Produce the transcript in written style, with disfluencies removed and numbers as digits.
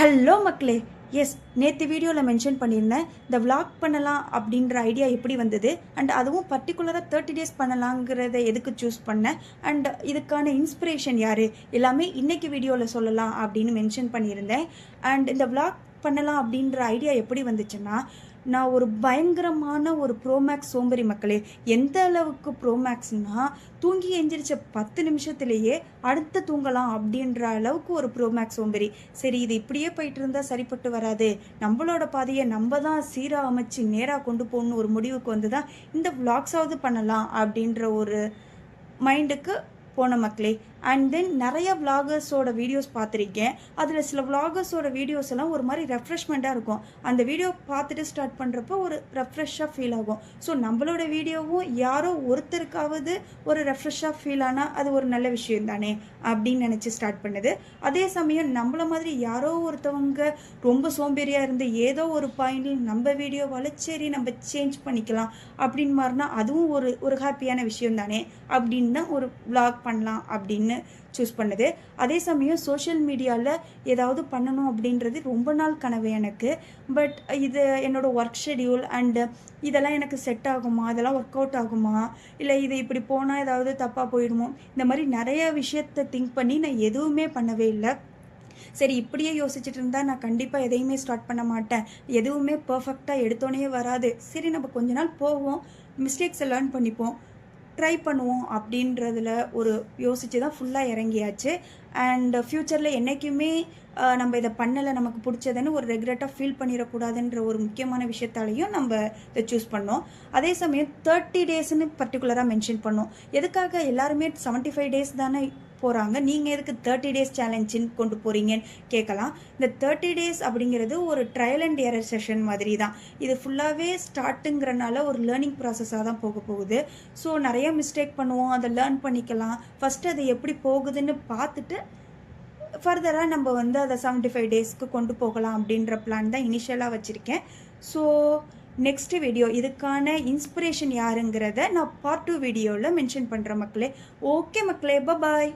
Hello மக்களே. S, நேற்று வீடியோவில் மென்ஷன் பண்ணியிருந்தேன் இந்த விளாக் பண்ணலாம் அப்படின்ற ஐடியா எப்படி வந்தது அண்ட் அதுவும் பர்டிகுலராக 30 டேஸ் பண்ணலாங்கிறத எதுக்கு சூஸ் பண்ணேன் அண்ட் இதுக்கான இன்ஸ்பிரேஷன் யார் எல்லாமே இன்றைக்கி வீடியோவில் சொல்லலாம் அப்படின்னு மென்ஷன் பண்ணியிருந்தேன். அண்ட் இந்த விளாக் பண்ணலாம் அப்படின்ற ஐடியா எப்படி வந்துச்சுன்னா, நான் ஒரு பயங்கரமான ஒரு ப்ரோமேக்ஸ் சோம்பேறி மக்களே. எந்த அளவுக்கு ப்ரோமேக்ஸ்னால் தூங்கி எந்திரிச்ச 10 நிமிஷத்துலேயே அடுத்து தூங்கலாம் அப்படின்ற அளவுக்கு ஒரு ப்ரோமேக்ஸ் சோம்பேறி. சரி, இது இப்படியே போயிட்டு இருந்தால் சரிப்பட்டு வராது, நம்மளோட பாதையை நம்ம தான் சீராக அமைச்சு நேராக கொண்டு போகணுன்னு ஒரு முடிவுக்கு வந்து தான் இந்த விளாக்ஸாவது பண்ணலாம் அப்படின்ற ஒரு மைண்டுக்கு போன மக்களே. அண்ட் தென் நிறைய விளாகர்ஸோட வீடியோஸ் பார்த்துருக்கேன். அதில் சில விளாகர்ஸோட வீடியோஸ் எல்லாம் ஒரு மாதிரி ரெஃப்ரெஷ்மெண்ட்டாக இருக்கும். அந்த வீடியோ பார்த்துட்டு ஸ்டார்ட் பண்ணுறப்போ ஒரு ரெஃப்ரெஷ்ஷாக ஃபீல் ஆகும். ஸோ நம்மளோட வீடியோவும் யாரோ ஒருத்தருக்காவது ஒரு ரெஃப்ரெஷ்ஷாக ஃபீல் ஆனால் அது ஒரு நல்ல விஷயம் தானே அப்படின்னு நினச்சி ஸ்டார்ட் பண்ணுது. அதே சமயம் நம்மள மாதிரி யாரோ ஒருத்தவங்க ரொம்ப சோம்பேறியாக இருந்து ஏதோ ஒரு பாயிண்டில் நம்ம வீடியோவால் சரி நம்ம சேஞ்ச் பண்ணிக்கலாம் அப்படின்னு மாதிரினா அதுவும் ஒரு ஹாப்பியான விஷயம் தானே அப்படின்னு தான் ஒரு விளாக் பண்ணலாம் அப்படின்னு சூஸ் பண்ணுது. அதே சமயம் சோஷியல் மீடியாவில் ஏதாவது பண்ணணும் அப்படின்றது ரொம்ப நாள் கனவு எனக்கு. பட் இது என்னோடய ஒர்க் ஷெடியூல் அண்டு இதெல்லாம் எனக்கு செட் ஆகுமா, இதெல்லாம் ஒர்க் அவுட் ஆகுமா, இல்லை இது இப்படி போனால் ஏதாவது தப்பாக போயிடுமோ, இந்த மாதிரி நிறைய விஷயத்தை திங்க் பண்ணி நான் எதுவுமே பண்ணவே இல்லை. சரி, இப்படியே யோசிச்சுட்டு இருந்தால் நான் கண்டிப்பாக எதையுமே ஸ்டார்ட் பண்ண மாட்டேன், எதுவுமே பர்ஃபெக்டாக எடுத்தோன்னே வராது. சரி, நம்ம கொஞ்ச நாள் போவோம், மிஸ்டேக்ஸை லேர்ன் பண்ணிப்போம், ட்ரை பண்ணுவோம் அப்படின்றதில் ஒரு யோசித்து தான் ஃபுல்லாக இறங்கியாச்சு. அண்ட் ஃப்யூச்சரில் என்றைக்குமே நம்ம இதை பண்ணலை, நமக்கு பிடிச்சதுன்னு ஒரு ரெக்ரெட்டாக ஃபீல் பண்ணிடக்கூடாதுன்ற ஒரு முக்கியமான விஷயத்தாலையும் நம்ம இதை சூஸ் பண்ணோம். அதே சமயம் 30 டேஸ்ன்னு பர்டிகுலராக மென்ஷன் பண்ணோம். எதுக்காக எல்லாருமே 75 டேஸ் தானே போகிறாங்க, நீங்கள் எதுக்கு 30 டேஸ் சேலஞ்சுன்னு கொண்டு போகிறீங்கன்னு கேட்கலாம். இந்த 30 டேஸ் அப்படிங்கிறது ஒரு ட்ரையல் அண்ட் எரர் செஷன் மாதிரி தான். இது ஃபுல்லாகவே ஸ்டார்ட்டுங்கிறனால ஒரு லேர்னிங் ப்ராசஸாக தான் போகுது. ஸோ நிறைய மிஸ்டேக் பண்ணுவோம், அதை லேர்ன் பண்ணிக்கலாம். ஃபஸ்ட்டு அது எப்படி போகுதுன்னு பார்த்துட்டு ஃபர்தராக நம்ம வந்து அதை 75 டேஸ்க்கு கொண்டு போகலாம் அப்படின்ற பிளான் தான் இனிஷியலாக வச்சுருக்கேன். ஸோ நெக்ஸ்ட் வீடியோ இதுக்கான இன்ஸ்பிரேஷன் யாருங்கிறத நான் பார்ட் 2 வீடியோவில் மென்ஷன் பண்ணுறேன் மக்களே. ஓகே மக்களே, பாய்.